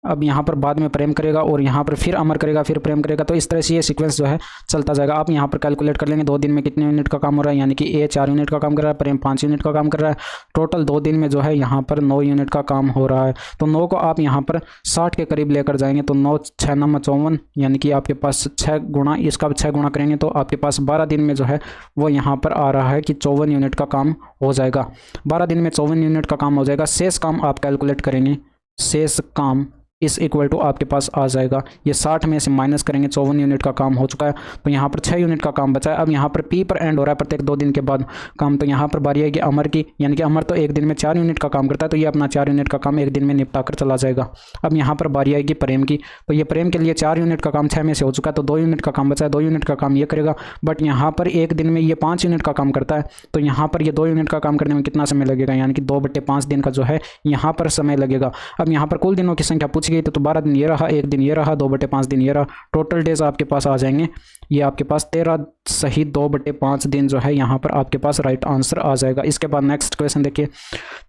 अब यहाँ पर बाद में प्रेम करेगा, और यहाँ पर फिर अमर करेगा, फिर प्रेम करेगा। तो इस तरह से ये सीक्वेंस जो है चलता जाएगा। आप यहाँ पर कैलकुलेट कर लेंगे 2 दिन में कितने यूनिट का काम हो रहा है, यानी कि ए 4 यूनिट का काम कर रहा है, प्रेम 5 यूनिट का काम कर रहा है। टोटल 2 दिन में जो है यहाँ पर 9 यूनिट का काम हो रहा है। तो 9 को आप यहाँ पर 60 के करीब लेकर जाएंगे, तो 9 6 9 54 यानी कि आपके पास 6 गुना इसका 6 गुना करेंगे तो आपके पास 12 दिन में जो है वो यहाँ पर आ रहा है कि 54 यूनिट का काम हो जाएगा। 12 दिन में 54 यूनिट का काम हो जाएगा। शेष काम आप कैलकुलेट करेंगे, शेष काम इस इक्वल टू आपके पास आ जाएगा, ये 60 में से माइनस करेंगे 54 यूनिट का काम हो चुका है, तो यहाँ पर 6 यूनिट का काम बचा है। अब यहाँ पर पी पर एंड हो रहा है प्रत्येक 2 दिन के बाद काम, तो यहाँ पर बारी आएगी अमर की, यानी कि अमर तो एक दिन में 4 यूनिट का काम करता है, तो ये अपना 4 यूनिट का काम एक दिन में निपटा कर चला जाएगा। अब यहाँ पर बारी आएगी प्रेम की, तो ये प्रेम के लिए 4 यूनिट का काम 6 में से हो चुका है, तो 2 यूनिट का काम बचा है, 2 यूनिट का काम ये करेगा। बट यहाँ पर एक दिन में ये 5 यूनिट का काम करता है, तो यहाँ पर ये 2 यूनिट का काम करने में कितना समय लगेगा, यानी कि 2/5 दिन का जो है यहाँ पर समय लगेगा। अब यहाँ पर कुल दिनों की संख्या पूछी गई, तो 12 दिन ये रहा, एक दिन ये रहा, 2/5 दिन ये रहा। टोटल डेज आपके पास आ जाएंगे, ये आपके पास 13 सही 2/5 दिन जो है यहाँ पर आपके पास राइट आंसर आ जाएगा। इसके बाद नेक्स्ट क्वेश्चन देखिए,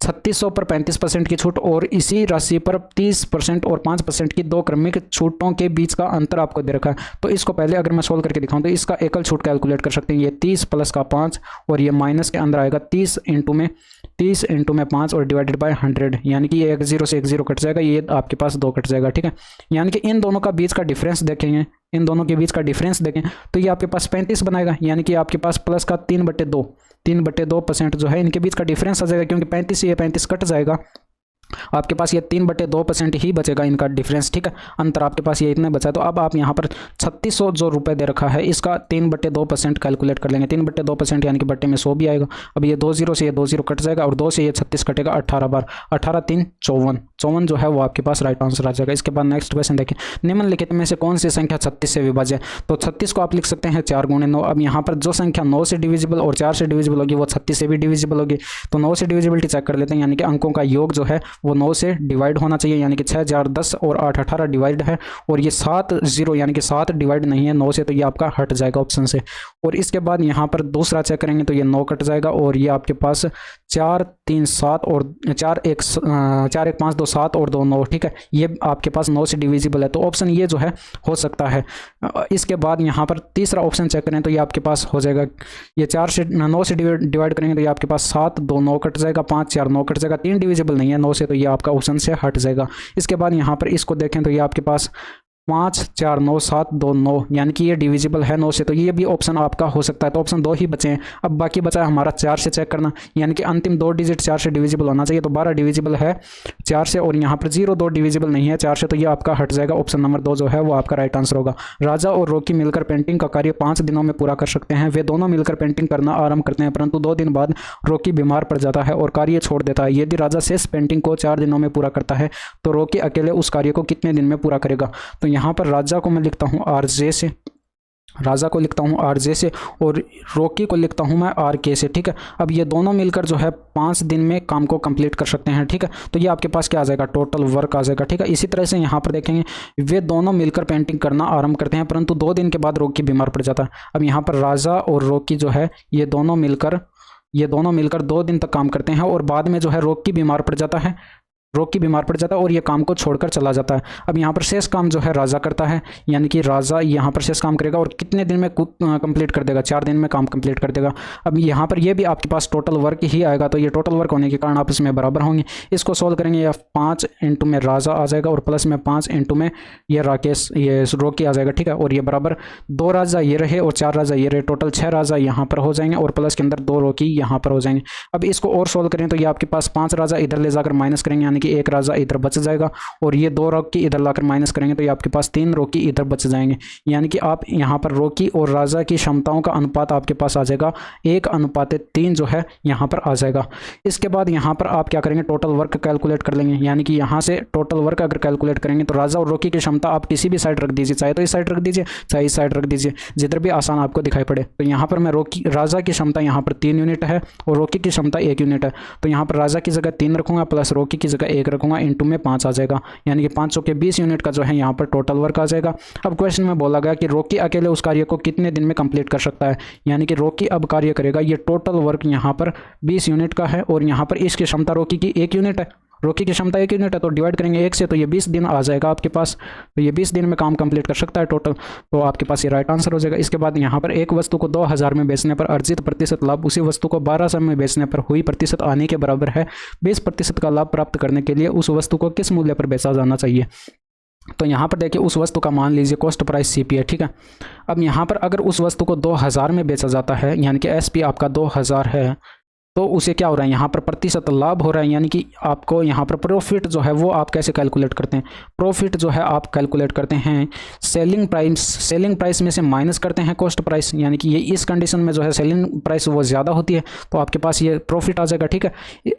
3600 पर 35% की छूट और इसी राशि पर 30% और 5% की 2 क्रमिक छूटों के बीच का अंतर आपको दे रखा है। तो इसको पहले अगर मैं सोल्व करके दिखाऊं तो इसका एकल छूट कैलकुलेट कर सकते हैं। ये 30 प्लस का 5 और ये माइनस के अंदर आएगा 30 इंटू में 5 और डिवाइडेड बाय 100, यानी कि ये 1 0 से 1 0 कट जाएगा, ये आपके पास 2 कट जाएगा। ठीक है, यानी कि इन दोनों का बीच का डिफरेंस देखेंगे, इन दोनों के बीच का डिफरेंस देखें तो ये आपके पास 35 बनाएगा, यानी कि आपके पास प्लस का 3/2% जो है इनके बीच का डिफरेंस आ जाएगा, क्योंकि 35 से ये 35 कट जाएगा, आपके पास ये 3/2% ही बचेगा इनका डिफरेंस, ठीक है, अंतर आपके पास ये इतने बचा। तो अब आप यहाँ पर 3600 जो रुपये दे रखा है इसका 3/2% कैलकुलेट कर लेंगे। 3/2% यानी कि बट्टे में 100 भी आएगा। अब ये 2 0 से ये 2 0 कट जाएगा और 2 से ये 36 कटेगा 18 बार, 18 3 54, 54 जो है वो आपके पास राइट आंसर आ जाएगा। इसके बाद नेक्स्ट क्वेश्चन देखिए, निम्नलिखित में से कौन सी संख्या 36 से विभाज्य है? तो 36 को आप लिख सकते हैं 4 × 9। अब यहाँ पर जो संख्या 9 से डिविजिबल और 4 से डिविजिबल होगी वो 36 से भी डिविजिबल होगी। तो 9 से डिविजिबिलिटी चेक कर लेते हैं, यानी कि अंकों का योग जो है वो 9 से डिवाइड होना चाहिए, यानी कि 6 4 10 और 8 18 डिवाइड है, और ये 7 0 यानी कि 7 डिवाइड नहीं है 9 से, तो ये आपका हट जाएगा ऑप्शन से। और इसके बाद यहाँ पर दूसरा चेक करेंगे तो ये 9 कट जाएगा और ये आपके पास 4 3 7 और 4 1 5 2 7 और 2 9, ठीक है, ये आपके पास 9 से डिविजिबल है। तो ऑप्शन ये जो है हो सकता है। इसके बाद यहाँ पर तीसरा ऑप्शन चेक करें तो ये आपके पास हो जाएगा, ये 4 से 9 से डिवाइड करेंगे तो ये आपके पास 7 2 9 कट जाएगा, 5 4 9 कट जाएगा, 3 डिविजिबल नहीं है 9 से, तो ये आपका ऑप्शन से हट जाएगा। इसके बाद यहाँ पर इसको देखें तो ये आपके पास 5 4 9 7 2 9 यानी कि ये डिविजिबल है 9 से, तो ये भी ऑप्शन आपका हो सकता है। तो ऑप्शन 2 ही बचे हैं। अब बाकी बचा है हमारा 4 से चेक करना, यानी कि अंतिम 2 डिजिट 4 से डिविजिबल होना चाहिए। तो 12 डिविजिबल है 4 से और यहाँ पर 0 2 डिविजिबल नहीं है 4 से, तो ये आपका हट जाएगा। ऑप्शन नंबर 2 जो है वो आपका राइट आंसर होगा। राजा और रॉकी मिलकर पेंटिंग का कार्य 5 दिनों में पूरा कर सकते हैं। वे दोनों मिलकर पेंटिंग करना आरंभ करते हैं, परंतु 2 दिन बाद रॉकी बीमार पड़ जाता है और कार्य छोड़ देता है। यदि राजा शेष पेंटिंग को 4 दिनों में पूरा करता है तो रॉकी अकेले उस कार्य को कितने दिन में पूरा करेगा? तो यहाँ पर राजा को मैं लिखता हूँ RJ से, राजा को लिखता हूँ RJ से और रॉकी को लिखता हूँ मैं RK से, ठीक है। अब ये दोनों मिलकर जो है 5 दिन में काम को कंप्लीट कर सकते हैं, ठीक है। तो ये आपके पास क्या आ जाएगा? टोटल वर्क आ जाएगा, ठीक है। इसी तरह से यहाँ पर देखेंगे वे दोनों मिलकर पेंटिंग करना आरंभ करते हैं, परंतु 2 दिन के बाद रॉकी बीमार पड़ जाता है। अब यहाँ पर राजा और रॉकी जो है ये दोनों मिलकर 2 दिन तक काम करते हैं और बाद में जो है रॉकी बीमार पड़ जाता है, और ये काम को छोड़कर चला जाता है। अब यहाँ पर शेष काम जो है राजा करता है, यानी कि राजा यहाँ पर शेष काम करेगा और कितने दिन में कंप्लीट कर देगा? 4 दिन में काम कंप्लीट कर देगा। अब यहाँ पर ये भी आपके पास टोटल वर्क ही आएगा, तो ये टोटल वर्क होने के कारण आपस में बराबर होंगे। इसको सॉल्व करेंगे, या 5 इंटू में राजा आ जाएगा और प्लस में 5 इंटू में ये रॉकी आ जाएगा, ठीक है। और ये बराबर 2 राजा ये रहे और 4 राजा ये रहे, टोटल 6 राजा यहाँ पर हो जाएंगे और प्लस के अंदर 2 रॉकी यहाँ पर हो जाएंगे। अब इसको और सॉल्व करें तो ये आपके पास 5 राजा इधर ले जाकर माइनस करेंगे, यानी कि 1 राजा इधर बच जाएगा, और ये 2 रॉकी इधर लाकर माइनस करेंगे तो ये आपके पास 3 रॉकी इधर बच जाएंगे। यानी कि आप यहाँ पर रॉकी और राजा की क्षमताओं का अनुपात आपके पास आ जाएगा 1:3 जो है यहाँ पर आ जाएगा। इसके बाद यहाँ पर आप क्या करेंगे? टोटल वर्क कैलकुलेट कर लेंगे, यानी कि यहाँ से टोटल वर्क अगर कैलकुलेट करेंगे तो राजा और रॉकी की क्षमता आप किसी भी साइड रख दीजिए, चाहे तो इस साइड रख दीजिए चाहे इस साइड रख दीजिए, जिधर भी आसान आपको दिखाई पड़े। तो यहाँ पर मैं राजा की क्षमता यहाँ पर 3 यूनिट है और रॉकी की क्षमता 1 यूनिट है, तो यहाँ पर राजा की जगह 3 रखूंगा प्लस रॉकी की जगह 1 रखूंगा, इंटू में 5 आ जाएगा, यानी कि 5 के 20 यूनिट का जो है यहाँ पर टोटल वर्क आ जाएगा। अब क्वेश्चन में बोला गया कि रॉकी अकेले उस कार्य को कितने दिन में कंप्लीट कर सकता है, यानी कि रॉकी अब कार्य करेगा, ये टोटल वर्क यहाँ पर 20 यूनिट का है और यहाँ पर इसकी क्षमता रॉकी की 1 यूनिट है, रॉकी की क्षमता 1 यूनिट है, तो डिवाइड करेंगे 1 से तो ये 20 दिन आ जाएगा आपके पास, तो ये 20 दिन में काम कंप्लीट कर सकता है टोटल, तो आपके पास ये राइट आंसर हो जाएगा। इसके बाद यहाँ पर एक वस्तु को 2000 में बेचने पर अर्जित प्रतिशत लाभ उसी वस्तु को 1200 में बेचने पर हुई प्रतिशत हानि के बराबर है। 20% का लाभ प्राप्त करने के लिए उस वस्तु को किस मूल्य पर बेचा जाना चाहिए? तो यहाँ पर देखिए उस वस्तु का मान लीजिए कॉस्ट प्राइस CP है, ठीक है। अब यहाँ पर अगर उस वस्तु को 2000 में बेचा जाता है, यानी कि SP आपका 2000 है, तो उसे क्या हो रहा है? यहाँ पर प्रतिशत लाभ हो रहा है, यानी कि आपको यहाँ पर प्रॉफिट जो है वो आप कैसे कैलकुलेट करते हैं? प्रॉफिट जो है आप कैलकुलेट करते हैं सेलिंग प्राइस में से माइनस करते हैं कॉस्ट प्राइस, यानी कि ये इस कंडीशन में जो है सेलिंग प्राइस वो ज़्यादा होती है, तो आपके पास ये प्रॉफिट आ जाएगा, ठीक है।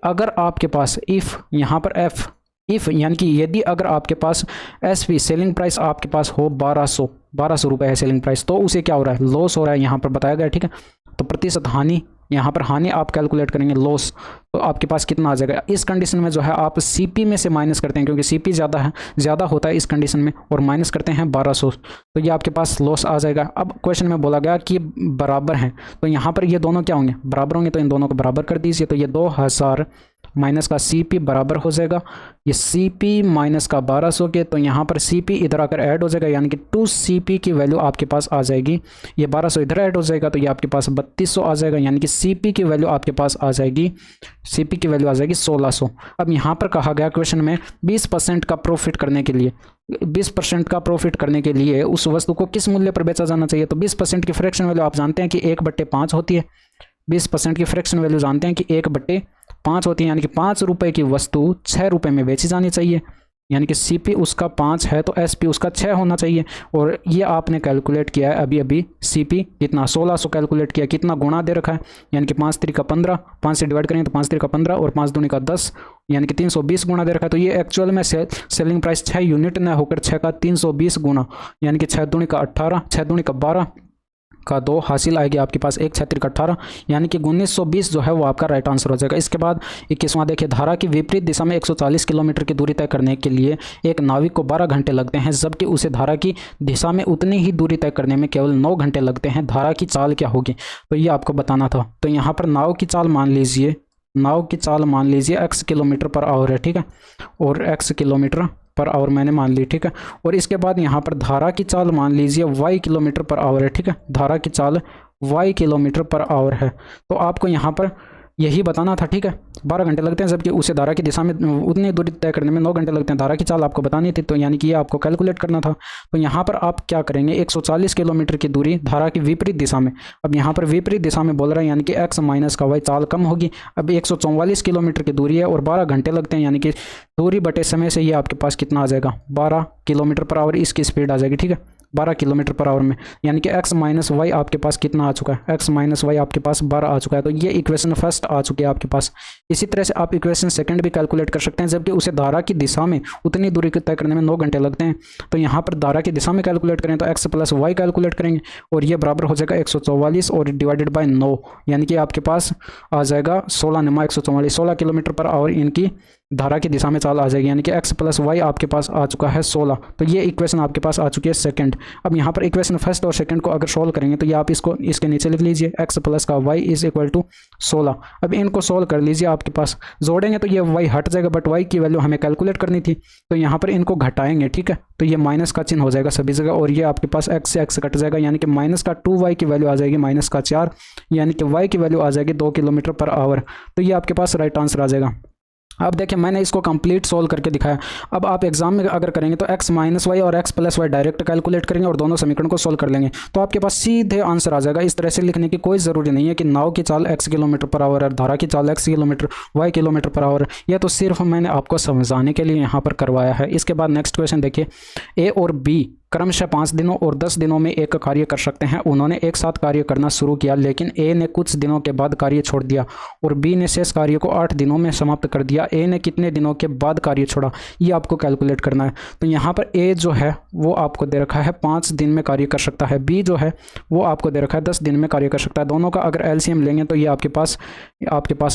अगर आपके पास इफ़ यहाँ पर इफ़ यानी कि यदि अगर आपके पास SP सेलिंग प्राइस आपके पास हो 1200 रुपये है सेलिंग प्राइस, तो उसे क्या हो रहा है? लॉस हो रहा है, यहाँ पर बताया गया, ठीक है। तो प्रतिशत हानि, यहाँ पर हानि आप कैलकुलेट करेंगे लॉस, तो आपके पास कितना आ जाएगा? इस कंडीशन में जो है आप CP में से माइनस करते हैं, क्योंकि CP ज़्यादा होता है इस कंडीशन में, और माइनस करते हैं 1200, तो ये आपके पास लॉस आ जाएगा। अब क्वेश्चन में बोला गया कि बराबर हैं, तो यहाँ पर ये दोनों क्या होंगे? बराबर होंगे, तो इन दोनों को बराबर कर दीजिए, तो ये 2000 माइनस का CP बराबर हो जाएगा ये CP माइनस का 1200 के, तो यहाँ पर CP इधर आकर ऐड हो जाएगा, यानी कि 2CP की वैल्यू आपके पास आ जाएगी, ये 1200 इधर ऐड हो जाएगा, तो ये आपके पास 3200 आ जाएगा, यानी कि CP की वैल्यू आपके पास आ जाएगी, CP की वैल्यू आ जाएगी 1600। अब यहाँ पर कहा गया क्वेश्चन में 20% का प्रॉफिट करने के लिए 20% का प्रॉफिट करने के लिए उस वस्तु को किस मूल्य पर बेचा जाना चाहिए? तो 20% की फ्रैक्शन वैल्यू आप जानते हैं कि 1/5 होती है, 20% की फ्रैक्शन वैल्यू जानते हैं कि 1/5 होती है, यानी कि 5 रुपये की वस्तु 6 रुपये में बेची जानी चाहिए, यानी कि CP उसका 5 है तो SP उसका 6 होना चाहिए। और ये आपने कैलकुलेट किया है अभी अभी, CP कितना 1600 कैलकुलेट किया, कितना गुणा दे रखा है, यानी कि 5 3 का 15, 5 से डिवाइड करेंगे तो 5 3 का 15 और 5 दूनी का 10, यानी कि 320 गुना दे रखा है। तो ये एक्चुअल में सेलिंग प्राइस 6 यूनिट न होकर 6 का 320 गुना, यानी कि 6 दूनी का 18, 6 दूनी का 12 का 2 हासिल आएगी आपके पास, 1 6 3 का 18, यानी कि 1920 जो है वो आपका राइट आंसर हो जाएगा। इसके बाद 21वां देखिए, धारा की विपरीत दिशा में 140 किलोमीटर की दूरी तय करने के लिए एक नाविक को 12 घंटे लगते हैं, जबकि उसे धारा की दिशा में उतनी ही दूरी तय करने में केवल 9 घंटे लगते हैं। धारा की चाल क्या होगी, तो ये आपको बताना था। तो यहाँ पर नाव की चाल मान लीजिए, x किलोमीटर पर आवर है, ठीक है, और x किलोमीटर पर आवर मैंने मान ली, ठीक है। और इसके बाद यहाँ पर धारा की चाल मान लीजिए y किलोमीटर पर आवर है, ठीक है, धारा की चाल y किलोमीटर पर आवर है। तो आपको यहाँ पर यही बताना था, ठीक है। 12 घंटे लगते हैं, जबकि उसे धारा की दिशा में उतनी दूरी तय करने में 9 घंटे लगते हैं। धारा की चाल आपको बतानी थी, तो यानी कि ये आपको कैलकुलेट करना था। तो यहाँ पर आप क्या करेंगे, 140 किलोमीटर की दूरी धारा की विपरीत दिशा में, अब यहाँ पर विपरीत दिशा में बोल रहा है, यानी कि x माइनस का y, चाल कम होगी। अब 144 किलोमीटर की दूरी है और 12 घंटे लगते हैं, यानी कि दूरी बटे समय से ये आपके पास कितना आ जाएगा, 12 किलोमीटर पर आवर इसकी स्पीड आ जाएगी, ठीक है, 12 किलोमीटर पर आवर में, यानी कि x माइनस वाई आपके पास कितना आ चुका है, x माइनस वाई आपके पास 12 आ चुका है। तो ये इक्वेशन फर्स्ट आ चुकी है आपके पास। इसी तरह से आप इक्वेशन सेकंड भी कैलकुलेट कर सकते हैं, जबकि उसे धारा की दिशा में उतनी दूरी तय करने में 9 घंटे लगते हैं। तो यहाँ पर धारा की दिशा में कैलकुलेट करें तो x प्लस वाई कैलकुलेट करेंगे और ये बराबर हो जाएगा 144 और डिवाइडेड बाय 9, यानी कि आपके पास आ जाएगा 16 नमा 144, 16 किलोमीटर पर आवर इनकी धारा की दिशा में चाल आ जाएगी, यानी कि x प्लस वाई आपके पास आ चुका है 16। तो ये इक्वेशन आपके पास आ चुकी है सेकंड। अब यहाँ पर इक्वेशन फर्स्ट और सेकंड को अगर सोल्व करेंगे तो ये आप इसको इसके नीचे लिख लीजिए, x प्लस का y इज इक्वल टू 16। अब इनको सोल्व कर लीजिए, आपके पास जोड़ेंगे तो ये y हट जाएगा, बट y की वैल्यू हमें कैलकुलेट करनी थी, तो यहाँ पर इनको घटाएंगे, ठीक है, तो ये माइनस का चिन्ह हो जाएगा सभी जगह और ये आपके पास x से x कट जाएगा, यानी कि माइनस का 2y की वैल्यू आ जाएगी माइनस का 4, यानी कि y की वैल्यू आ जाएगी 2 किलोमीटर पर आवर। तो ये आपके पास राइट आंसर आ जाएगा। अब देखिए मैंने इसको कंप्लीट सोल्व करके दिखाया। अब आप एग्जाम में अगर करेंगे तो x माइनस वाई और x plus Y direct calculate करेंगे और दोनों समीकरण को सोल्व कर लेंगे, तो आपके पास सीधे आंसर आ जाएगा। इस तरह से लिखने की कोई ज़रूरी नहीं है कि नाव की चाल x किलोमीटर पर आवर है, धारा की चाल x kilometre y kilometre per hour है। यह तो सिर्फ मैंने आपको समझाने के लिए यहाँ पर करवाया है। इसके बाद नेक्स्ट क्वेश्चन देखिए, ए और बी क्रमशः 5 दिनों और 10 दिनों में एक कार्य कर सकते हैं। उन्होंने एक साथ कार्य करना शुरू किया, लेकिन ए ने कुछ दिनों के बाद कार्य छोड़ दिया और बी ने शेष कार्य को 8 दिनों में समाप्त कर दिया। ए ने कितने दिनों के बाद कार्य छोड़ा, ये आपको कैलकुलेट करना है। तो यहाँ पर ए जो है वो आपको दे रखा है 5 दिन में कार्य कर सकता है, बी जो है वो आपको दे रखा है 10 दिन में कार्य कर सकता है। दोनों का अगर एलसीएम लेंगे तो ये आपके पास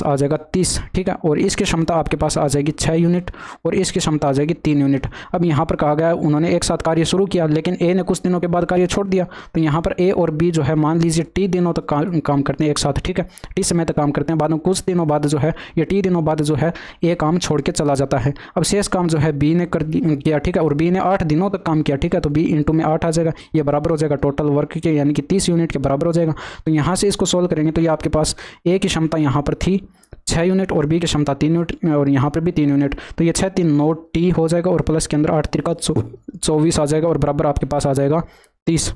आ जाएगा 30, ठीक है, और इसकी क्षमता आपके पास आ जाएगी 6 यूनिट और इसकी क्षमता आ जाएगी 3 यूनिट। अब यहाँ पर कहा गया है उन्होंने एक साथ कार्य शुरू किया, लेकिन ए ने कुछ दिनों के बाद कार्य छोड़ दिया। तो यहाँ पर ए और बी जो है मान लीजिए टी दिनों तक काम करते हैं एक साथ, ठीक है, टी समय तक काम करते हैं, बाद में कुछ दिनों बाद जो है या टी दिनों बाद जो है ए काम छोड़ के चला जाता है। अब शेष काम जो है बी ने किया, ठीक है, और बी ने 8 दिनों तक काम किया, ठीक है, तो बी इंटू में 8 आ जाएगा, ये बराबर हो जाएगा टोटल वर्क के, यानी कि 30 यूनिट के बराबर हो जाएगा। तो यहाँ से इसको सोल्व करेंगे तो ये आपके पास ए की क्षमता यहाँ पर थी 6 यूनिट और बी की क्षमता 3 यूनिट और यहाँ पर भी 3 यूनिट, तो ये 6 3 9 टी हो जाएगा और प्लस के अंदर 8 3 का 24 आ जाएगा और बराबर आपके पास आ जाएगा 30।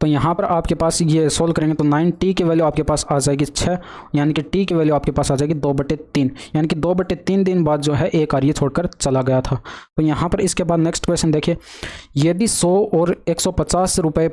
तो यहाँ पर आपके पास ये सोल्व करेंगे तो 9 टी की वैल्यू आपके पास आ जाएगी 6, यानी कि टी की वैल्यू आपके पास आ जाएगी 2/3, यानी कि 2/3 दिन बाद जो है एक कार्य छोड़कर चला गया था। तो यहाँ पर इसके बाद नेक्स्ट क्वेश्चन देखिए, यदि 100 और 150 रुपये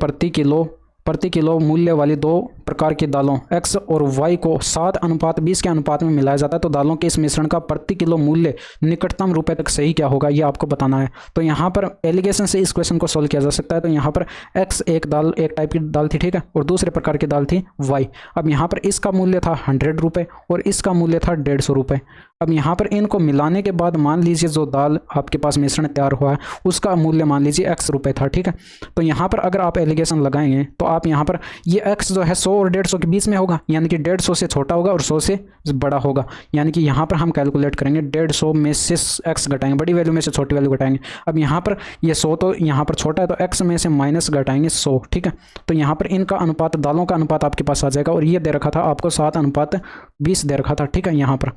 प्रति किलो मूल्य वाली 2 प्रकार की दालों x और y को 7:20 के अनुपात में मिलाया जाता है, तो दालों के इस मिश्रण का प्रति किलो मूल्य निकटतम रुपए तक सही क्या होगा, ये आपको बताना है। तो यहाँ पर एलिगेशन से इस क्वेश्चन को सोल्व किया जा सकता है। तो यहाँ पर x एक टाइप की दाल थी, ठीक है, और दूसरे प्रकार की दाल थी y। अब यहाँ पर इसका मूल्य था 100 रुपये और इसका मूल्य था 150 रुपये। अब यहाँ पर इनको मिलाने के बाद मान लीजिए जो दाल आपके पास मिश्रण तैयार हुआ है उसका मूल्य मान लीजिए x रुपये था, ठीक है। तो यहाँ पर अगर आप एलिगेशन लगाएंगे तो आप यहाँ पर ये x जो है 100 और 150 के बीच में होगा, यानी कि 150 से छोटा होगा और 100 से बड़ा होगा, यानी कि यहाँ पर हम कैलकुलेट करेंगे 150 में से x घटाएंगे, बड़ी वैल्यू में से छोटी वैल्यू घटाएंगे। अब यहाँ पर ये 100 तो यहाँ पर छोटा है तो x में से माइनस घटाएंगे 100, ठीक है। तो यहाँ पर इनका अनुपात, दालों का अनुपात आपके पास आ जाएगा और ये दे रखा था आपको 7:20 20 दे रखा था, ठीक है यहाँ पर।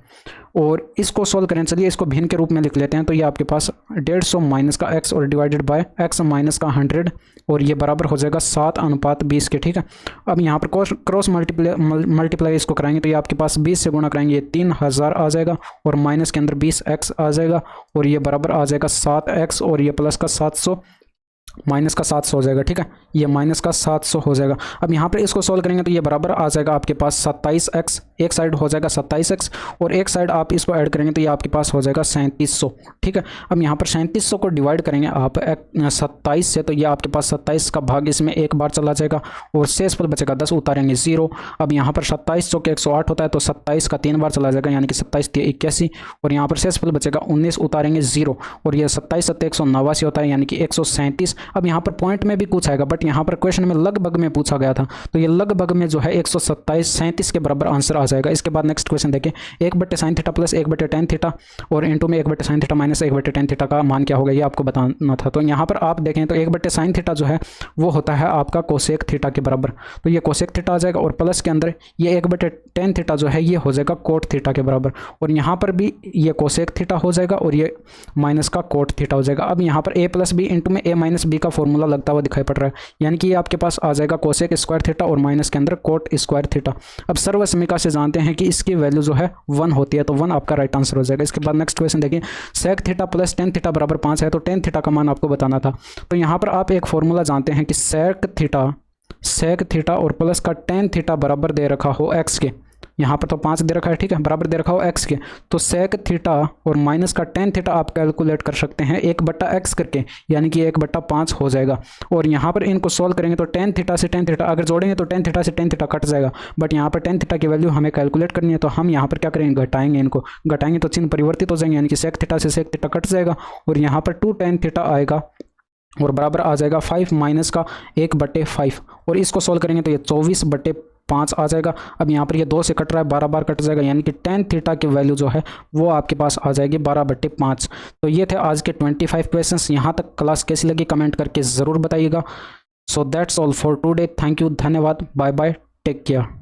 और इसको सोल्व करें, चलिए इसको भिन्न के रूप में लिख लेते हैं। तो ये आपके पास 150 माइनस का x और डिवाइडेड बाय x माइनस का 100 और ये बराबर हो जाएगा 7:20 के, ठीक है। अब यहाँ पर क्रॉस मल्टीप्लाई इसको कराएंगे तो ये आपके पास 20 से गुणा कराएंगे, ये 3000 आ जाएगा और माइनस के अंदर 20x आ जाएगा और ये बराबर आ जाएगा 7x और ये प्लस का 700 माइनस का 700 हो जाएगा, ठीक है। ये माइनस का 700 हो जाएगा। अब यहाँ पर इसको सॉल्व करेंगे तो ये बराबर आ जाएगा आपके पास 27x, एक साइड हो जाएगा 27x और एक साइड आप इसको ऐड करेंगे तो ये आपके पास हो जाएगा 3700, ठीक है। अब यहाँ पर 3700 को डिवाइड करेंगे आप 27 से तो ये आपके पास 27 का भाग इसमें एक बार चला जाएगा और शेषफल बचेगा 10, उतारेंगे 0। अब यहाँ पर 27 चौके 108 होता है तो 27 का 3 बार चला जाएगा यानी कि 27 81 और यहाँ पर शेषफल बचेगा 19, उतारेंगे 0 और ये 27 7 189 होता है यानी कि 137। अब यहाँ पर पॉइंट में भी पूछा है बट यहाँ पर क्वेश्चन में लगभग में पूछा गया था तो ये लगभग में जो है 137 के बराबर आंसर आ जाएगा। इसके बाद नेक्स्ट क्वेश्चन देखिए, 1/sin theta plus 1/tan theta और इनटू में 1/sin theta minus 1/tan theta का मान क्या होगा ये आपको बताना था। तो यहाँ पर आप देखें तो 1/sin थीटा जो है वो होता है आपका कोसेक थीटा के बराबर, तो ये कोसेक थीटा आ जाएगा और प्लस के अंदर ये 1/tan थीटा जो है ये हो जाएगा कोट थीटा के बराबर और यहाँ पर भी ये कोसेक थीटा हो जाएगा और ये माइनस का कोट थीटा हो जाएगा। अब यहाँ पर a प्लस बी इंटू में a माइनस बी का फॉर्मूला लगता हुआ दिखाई पड़ रहा है यानी कि ये आपके पास आ जाएगा कोसेक स्क्वायर थीटा और माइनस के अंदर कोट स्क्वायर थीटा। अब सर्वसमीका से जानते हैं कि इसकी वैल्यू जो है 1 होती है तो 1 आपका राइट आंसर हो जाएगा। इसके बाद नेक्स्ट क्वेश्चन देखिए, sec theta plus tan theta बराबर 5 है तो टेन थीटा का मान आपको बताना था। तो यहाँ पर आप एक फॉर्मूला जानते हैं कि सेक थीटा और प्लस का टेन थीटा बराबर दे रखा हो एक्स के, यहाँ पर तो 5 दे रखा है, ठीक है, बराबर दे रखा हो x के, तो सेक थीटा और माइनस का टेन थीटा आप कैलकुलेट कर सकते हैं 1/x करके यानी कि 1/5 हो जाएगा। और यहाँ पर इनको सॉल्व करेंगे तो टेन थीटा से टेन थीटा अगर जोड़ेंगे तो टेन थीटा से टेन थीटा कट जाएगा बट यहाँ पर टेन थीटा की वैल्यू हमें कैलकुलेट करनी है तो हम यहाँ पर क्या करेंगे, घटाएंगे, इनको घटाएंगे तो चिन्ह परिवर्तित हो जाएंगे यानी कि सेक थीटा से सेक थीटा कट जाएगा और यहाँ पर 2 tan थीटा आएगा और बराबर आ जाएगा 5 माइनस का 1/5 और इसको सॉल्व करेंगे तो ये 24/5 आ जाएगा। अब यहाँ पर ये 2 से कट रहा है, 12 बार कट जाएगा यानी कि टेन थीटा की वैल्यू जो है वो आपके पास आ जाएगी 12/5। तो ये थे आज के 25 क्वेश्चंस। यहाँ तक क्लास कैसी लगी कमेंट करके ज़रूर बताइएगा। So that's all for today, thank you, धन्यवाद, बाय बाय, टेक केयर।